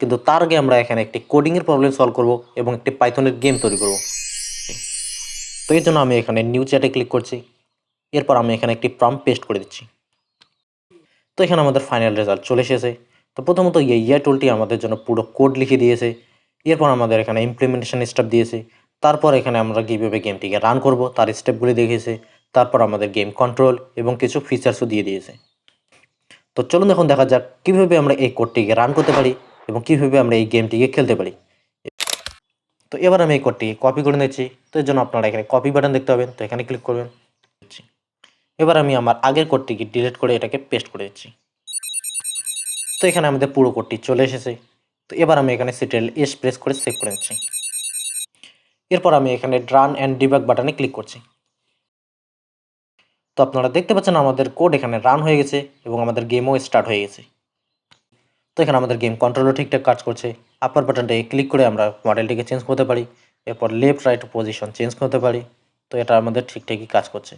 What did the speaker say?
কিন্তু তার আগে আমরা এখানে একটি কোডিংয়ের প্রবলেম সলভ করব এবং একটি পাইথনের গেম তৈরি করব। তো এর জন্য আমি এখানে নিউ চ্যাটে ক্লিক করছি। এরপর আমি এখানে একটি প্রম্পট পেস্ট করে দিচ্ছি। তো এখানে আমাদের ফাইনাল রেজাল্ট চলে এসেছে। তো প্রথমত এই ইয়া টুলটি আমাদের জন্য পুরো কোড লিখে দিয়েছে। এরপর আমাদের এখানে ইমপ্লিমেন্টেশন স্টেপ দিয়েছে। তারপর এখানে আমরা কীভাবে গেমটিকে রান করব তার স্টেপগুলি দেখিয়েছে। তারপর আমাদের গেম কন্ট্রোল এবং কিছু ফিচার্সও দিয়ে দিয়েছে। তো চলুন এখন দেখা যাক কীভাবে আমরা এই কোডটিকে রান করতে পারি এবং কীভাবে আমরা এই গেমটিকে খেলতে পারি। তো এবার আমি এই কোডটিকে কপি করে নিচ্ছি। তো এর জন্য আপনারা এখানে কপি বাটন দেখতে পাবেন, তো এখানে ক্লিক করবেন। এবার আমি আমার আগের কোডটিকে ডিলিট করে এটাকে পেস্ট করে দিচ্ছি। তো এখানে আমাদের পুরো কোডটি চলে এসেছে। তো এবার আমি এখানে সিটেল এস প্রেস করে সেভ করে নিচ্ছি। এরপর আমি এখানে রান অ্যান্ড ডিবাগ বাটনে ক্লিক করছি। তো আপনারা দেখতে পাচ্ছেন আমাদের কোড এখানে রান হয়ে গেছে এবং আমাদের গেমও স্টার্ট হয়ে গেছে। তো এখানে আমাদের গেম কন্ট্রোলও ঠিকঠাক কাজ করছে। আপার বাটনটাকে ক্লিক করে আমরা মডেলটিকে চেঞ্জ করতে পারি। এরপর লেফট রাইট পজিশন চেঞ্জ করতে পারি। তো এটা আমাদের ঠিকঠাকই কাজ করছে।